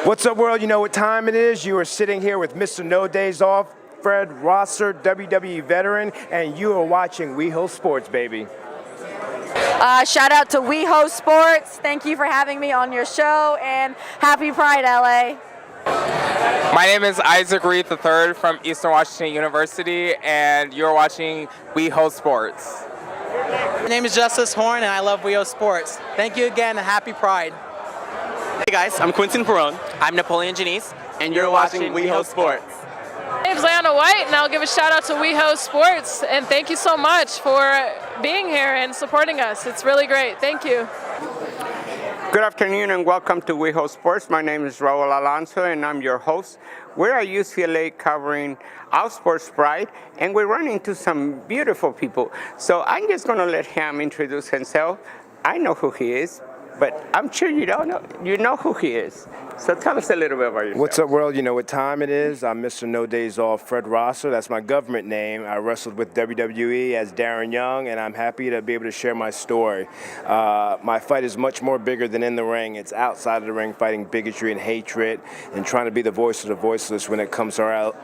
What's up, world? You know what time it is. You are sitting here with Mr. No Days Off, Fred Rosser, WWE veteran, and you are watching Weho Sports, baby. Shout out to Weho Sports. Thank you for having me on your show, and happy Pride, LA. My name is Isaac Reed III from Eastern Washington University, and you're watching Weho Sports. My name is Justice Horn, and I love Weho Sports. Thank you again, and happy Pride. Hey guys, I'm Quentin Perron. I'm Napoleon Janice, and you're watching Weho Sports. My name's Lana White, and I'll give a shout out to Weho Sports, and thank you so much for being here and supporting us. It's really great. Thank you. Good afternoon and welcome to Weho Sports. My name is Raul Alonso and I'm your host. We're at UCLA covering our sports pride, and we're running into some beautiful people. So I'm just going to let him introduce himself. I know who he is, but I'm sure you don't know. You know who he is. So tell us a little bit about yourself. What's up, world? You know what time it is. I'm Mr. No Days Off, Fred Rosser. That's my government name. I wrestled with WWE as Darren Young, and I'm happy to be able to share my story. My fight is much more bigger than in the ring. It's outside of the ring, fighting bigotry and hatred, and trying to be the voice of the voiceless when it comes to our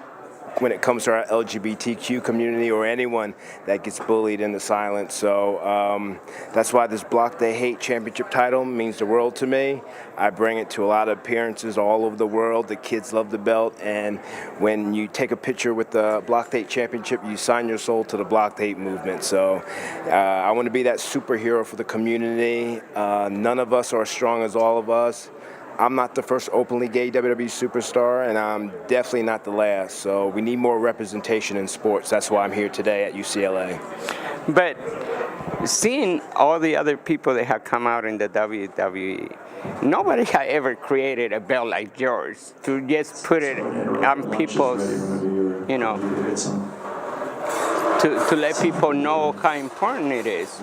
LGBTQ community or anyone that gets bullied into silence. So that's why this Block They Hate Championship title means the world to me. I bring it to a lot of appearances all over the world. The kids love the belt, and when you take a picture with the Block They Hate Championship, you sign your soul to the Block They Hate movement. So I want to be that superhero for the community. None of us are as strong as all of us. I'm not the first openly gay WWE superstar, and I'm definitely not the last. So we need more representation in sports. That's why I'm here today at UCLA. But seeing all the other people that have come out in the WWE, nobody had ever created a belt like yours to just put it on people's, to let people know how important it is,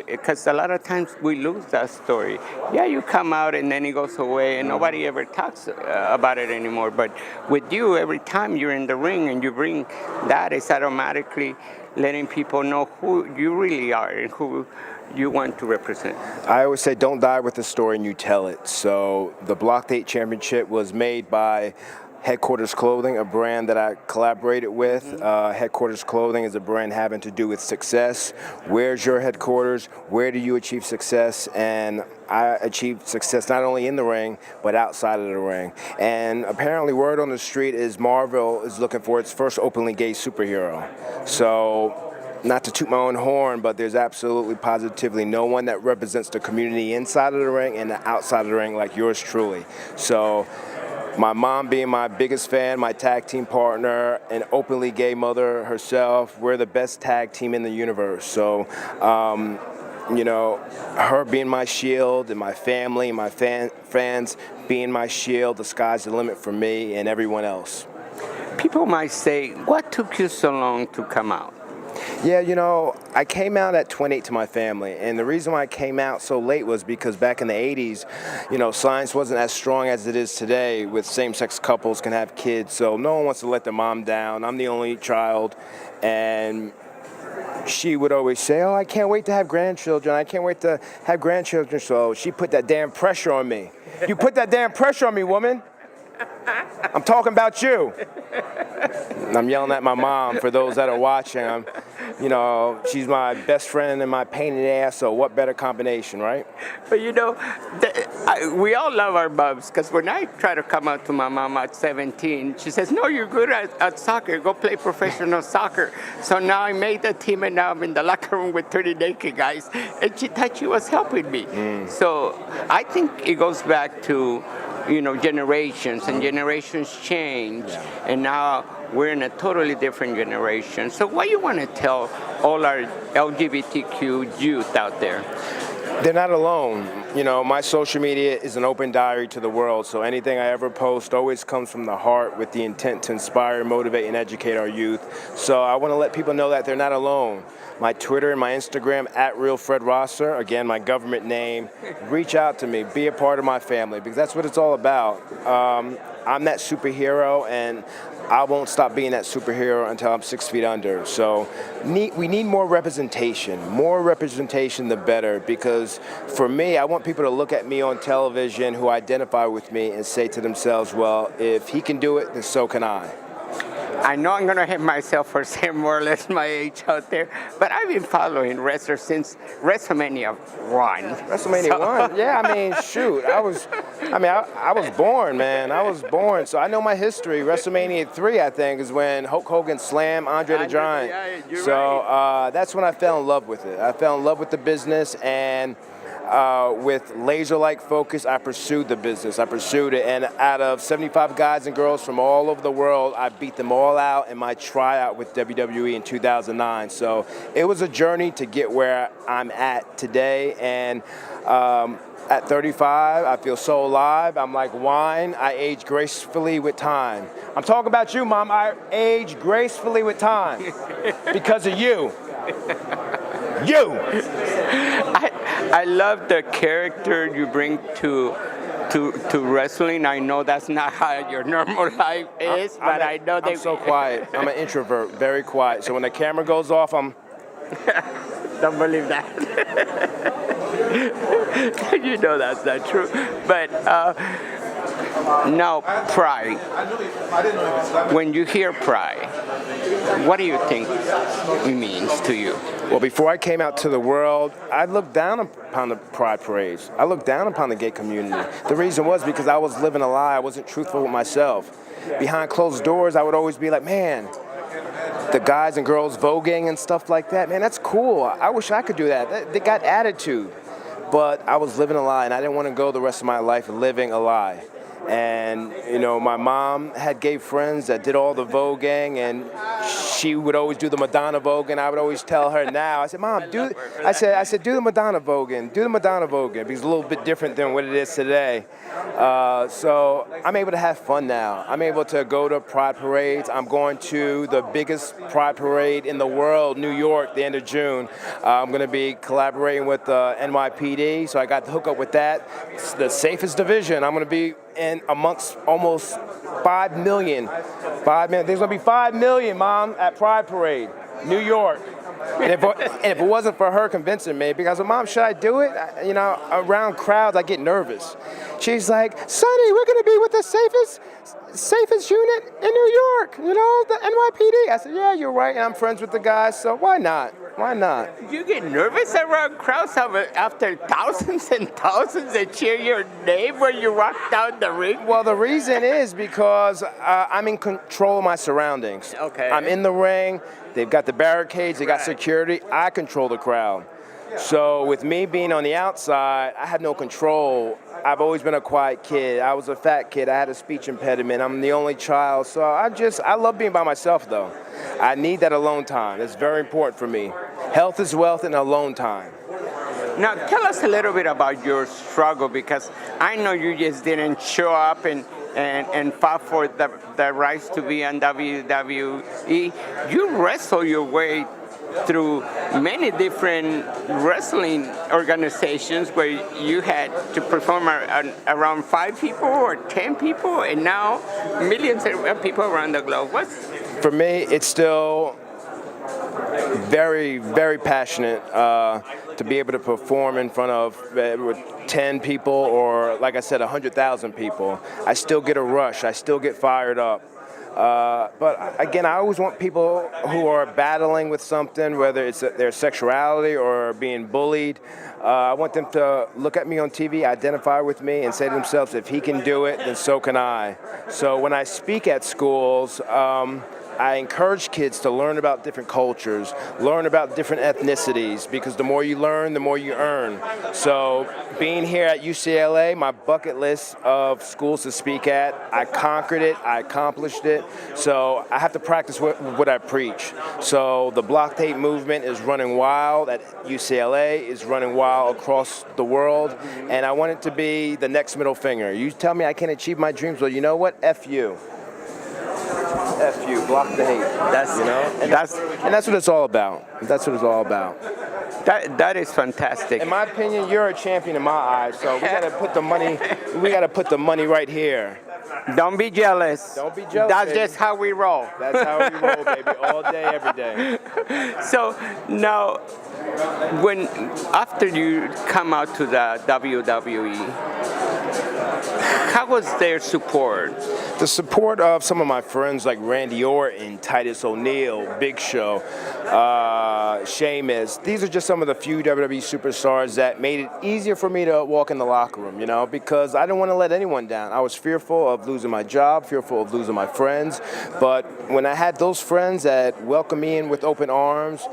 because a lot of times we lose that story. Yeah, you come out and then it goes away and nobody ever talks about it anymore. But with you, every time you're in the ring and you bring that, it's automatically letting people know who you really are and who you want to represent. I always say don't die with the story and you tell it. So the Block Date Championship was made by Headquarters Clothing, a brand that I collaborated with. Headquarters Clothing is a brand having to do with success. Where's your headquarters? Where do you achieve success? And I achieved success not only in the ring, but outside of the ring. And apparently word on the street is Marvel is looking for its first openly gay superhero. So, not to toot my own horn, but there's absolutely positively no one that represents the community inside of the ring and outside of the ring like yours truly. So, my mom being my biggest fan, my tag team partner, an openly gay mother herself, we're the best tag team in the universe. So, her being my shield and my family and my fans being my shield, the sky's the limit for me and everyone else. People might say, what took you so long to come out? Yeah, I came out at 28 to my family, and the reason why I came out so late was because back in the 80s, science wasn't as strong as it is today with same-sex couples can have kids, so no one wants to let their mom down. I'm the only child, and she would always say, oh, I can't wait to have grandchildren. I can't wait to have grandchildren, so she put that damn pressure on me. You put that damn pressure on me, woman. I'm talking about you. I'm yelling at my mom for those that are watching. She's my best friend and my pain in the ass, so what better combination, right? But we all love our moms, because when I try to come out to my mom at 17, she says, no, you're good at soccer, go play professional soccer. So now I made the team, and now I'm in the locker room with 30 naked guys, and she thought she was helping me. So I think it goes back to generations, and generations change, and now we're in a totally different generation. So what do you want to tell all our LGBTQ youth out there? They're not alone. My social media is an open diary to the world, so anything I ever post always comes from the heart with the intent to inspire, motivate, and educate our youth. So I want to let people know that they're not alone. My Twitter and my Instagram, @RealFredRosser, again, my government name. Reach out to me, be a part of my family, because that's what it's all about. I'm that superhero, and I won't stop being that superhero until I'm 6 feet under. So we need more representation. More representation, the better, because for me, I want want people to look at me on television who identify with me and say to themselves, well, if he can do it, then so can I. I know I'm gonna hit myself for saying more or less my age out there, but I've been following wrestlers since WrestleMania 1. WrestleMania 1? Yeah, I mean, shoot. I was born, man. I was born. So I know my history. WrestleMania 3, I think, is when Hulk Hogan slammed Andre the Giant. Yeah, you're so right. that's when I fell in love with it. I fell in love with the business, and with laser-like focus, I pursued the business. I pursued it, and out of 75 guys and girls from all over the world, I beat them all out in my tryout with WWE in 2009. So it was a journey to get where I'm at today, and at 35, I feel so alive. I'm like wine. I age gracefully with time. I'm talking about you, Mom. I age gracefully with time because of you. You. I love the character you bring to wrestling. I know that's not how your normal life is, but I know I'm so quiet. I'm an introvert, very quiet. So when the camera goes off, I'm... Don't believe that. You know that's not true. But now, pride. When you hear pride, what do you think it means to you? Well, before I came out to the world, I looked down upon the pride parades. I looked down upon the gay community. The reason was because I was living a lie. I wasn't truthful with myself. Behind closed doors, I would always be like, man, the guys and girls voguing and stuff like that, man, that's cool. I wish I could do that. They got attitude. But I was living a lie, and I didn't want to go the rest of my life living a lie. And, you know, my mom had gay friends that did all the voguing, and she would always do the Madonna voguing. I would always tell her now, I said, Mom, do the Madonna voguing, do the Madonna voguing, because it's a little bit different than what it is today. So I'm able to have fun now. I'm able to go to pride parades. I'm going to the biggest pride parade in the world, New York, the end of June. I'm going to be collaborating with NYPD, so I got to hook up with that. It's the safest division. I'm going to be in amongst almost 5 million. 5 million. There's going to be 5 million, Mom, at Pride Parade, New York. And if it wasn't for her convincing me, because Mom, should I do it? You know, around crowds, I get nervous. She's like, Sonny, we're going to be with the safest unit in New York, you know, the NYPD. I said, yeah, you're right, and I'm friends with the guys, so why not? Why not? You get nervous around crowds after thousands and thousands that cheer your name when you walk down the ring? Well, the reason is because I'm in control of my surroundings. Okay. I'm in the ring. They've got the barricades. They got security. I control the crowd. So with me being on the outside, I have no control. I've always been a quiet kid. I was a fat kid. I had a speech impediment. I'm the only child. So I love being by myself, though. I need that alone time. It's very important for me. Health is wealth and alone time. Now, tell us a little bit about your struggle, because I know you just didn't show up and fought for the rights to be on WWE. You wrestled your way through many different wrestling organizations where you had to perform around 5 people or 10 people, and now millions of people around the globe. For me, it's still very, very passionate to be able to perform in front of 10 people or, like I said, 100,000 people. I still get a rush. I still get fired up. But again, I always want people who are battling with something, whether it's their sexuality or being bullied. I want them to look at me on TV, identify with me, and say to themselves, if he can do it, then so can I. So when I speak at schools, I encourage kids to learn about different cultures, learn about different ethnicities, because the more you learn, the more you earn. So being here at UCLA, my bucket list of schools to speak at, I conquered it, I accomplished it. So I have to practice what I preach. So the block-hate movement is running wild at UCLA, is running wild across the world, and I want it to be the next middle finger. You tell me I can't achieve my dreams, well, you know what? F you. F you, block the hate. That's what it's all about. That's what it's all about. That is fantastic. In my opinion, you're a champion in my eyes. So we gotta put the money. We gotta put the money right here. Don't be jealous. Don't be jealous. That's baby. just how we roll. That's how we roll, baby. All day, every day. So now, when after you come out to the WWE, how was their support? The support of some of my friends like Randy Orton, Titus O'Neil, Big Show, Sheamus. These are just some of the few WWE superstars that made it easier for me to walk in the locker room, you know, because I didn't want to let anyone down. I was fearful of losing my job, fearful of losing my friends. But when I had those friends that welcomed me in with open arms,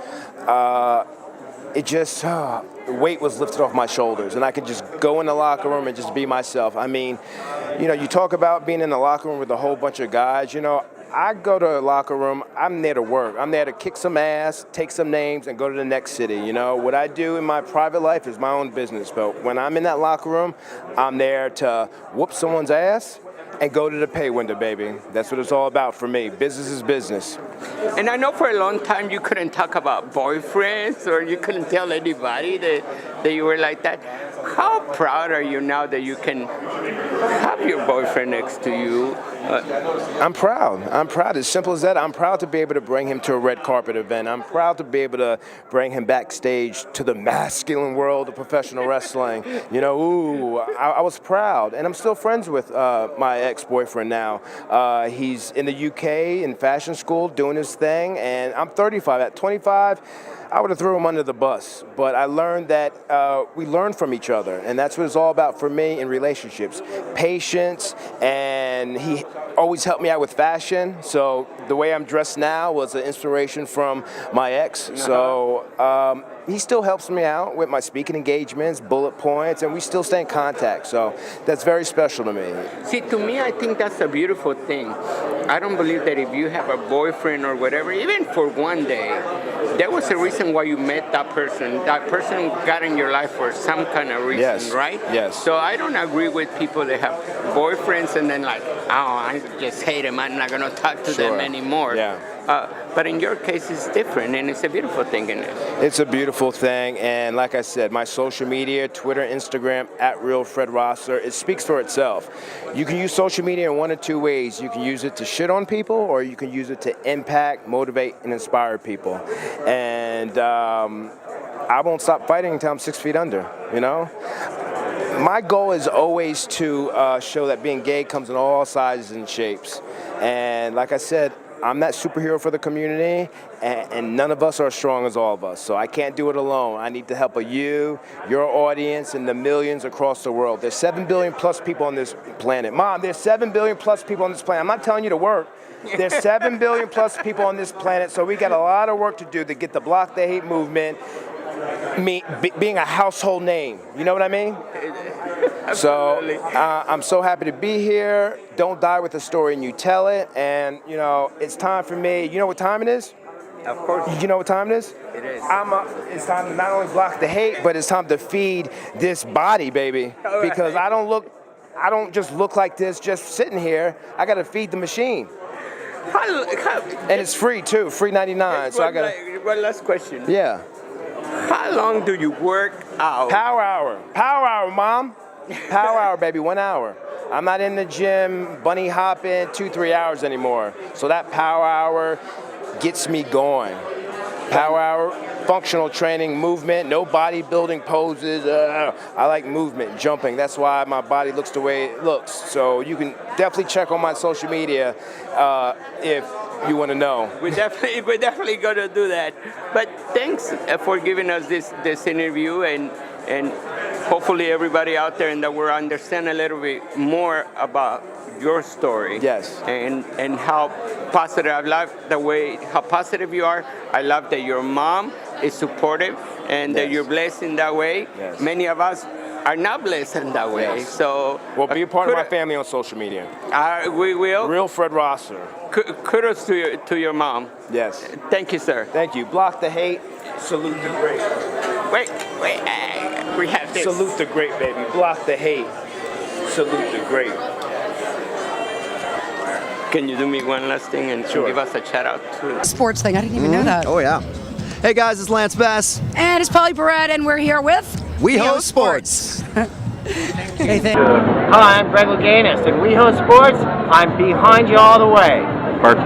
it just, the weight was lifted off my shoulders, and I could just go in the locker room and just be myself. I mean, you know, you talk about being in the locker room with a whole bunch of guys, you know, I go to the locker room, I'm there to work. I'm there to kick some ass, take some names, and go to the next city, you know. What I do in my private life is my own business, but when I'm in that locker room, I'm there to whoop someone's ass and go to the pay window, baby. That's what it's all about for me. Business is business. And I know for a long time you couldn't talk about boyfriends, or you couldn't tell anybody that you were like that. How proud are you now that you can have your boyfriend next to you? I'm proud. I'm proud. As simple as that. I'm proud to be able to bring him to a red carpet event. I'm proud to be able to bring him backstage to the masculine world of professional wrestling. You know, I was proud. And I'm still friends with my ex-boyfriend now. He's in the UK in fashion school doing his thing, and I'm 35. At 25, I would have threw him under the bus. But I learned that we learn from each other, and that's what it's all about for me in relationships. Patience, and he always helped me out with fashion. So the way I'm dressed now was an inspiration from my ex. So he still helps me out with my speaking engagements, bullet points, and we still stay in contact. So that's very special to me. See, to me, I think that's a beautiful thing. I don't believe that if you have a boyfriend or whatever, even for one day, there was a reason why you met that person. That person got in your life for some kind of reason, Yes. right? Yes. So I don't agree with people that have boyfriends and then like, oh, I just hate them. I'm not going to talk to them anymore. Yeah. But in your case, it's different, and it's a beautiful thing in it. It's a beautiful thing, and like I said, my social media, Twitter, Instagram, @RealFredRosser, it speaks for itself. You can use social media in one of two ways. You can use it to shit on people, or you can use it to impact, motivate, and inspire people. And I won't stop fighting until I'm 6 feet under, you know? My goal is always to show that being gay comes in all sizes and shapes. And like I said, I'm that superhero for the community, and none of us are as strong as all of us. So I can't do it alone. I need the help of you, your audience, and the millions across the world. There's 7 billion plus people on this planet. Mom, there's 7 billion plus people on this planet. I'm not telling you to work. There's 7 billion plus people on this planet, so we got a lot of work to do to get the Block the Hate movement being a household name. You know what I mean? So I'm so happy to be here. Don't die with the story and you tell it. And, you know, it's time for me. You know what time it is? Of course. You know what time it is? It is. It's time to not only block the hate, but it's time to feed this body, baby. Because I don't just look like this just sitting here. I got to feed the machine. And it's free, too. Free 99. So I got to... One last question. Yeah. How long do you work out? Power hour. Power hour, Mom. Power hour, baby, 1 hour. I'm not in the gym, bunny hopping 2-3 hours anymore. So that power hour gets me going. Power hour, functional training, movement, no bodybuilding poses. I like movement, jumping. That's why my body looks the way it looks. So you can definitely check on my social media if you want to know. We're definitely going to do that. But thanks for giving us this interview, and hopefully everybody out there and that will understand a little bit more about your story. Yes. And how positive. I love how positive you are. I love that your mom is supportive and that you're blessed in that way. Yes. Many of us are not blessed in that way. Yes. So well, be a part of my family on social media. We will. Real Fred Rosser. Kudos to your mom. Yes. Thank you, sir. Thank you. Block the hate. Salute the great. Wait. We have this. Salute the great, baby. Block the hate. Salute the great. Can you do me one last thing and give us a shout out to Sports thing. I didn't even know that. Oh, yeah. Hey, guys, it's Lance Bass. And it's Polly Barrett, and we're here with Weho Sports. Hey, Hi, I'm Greg Louganis, and Weho Sports, I'm behind you all the way. Perfect.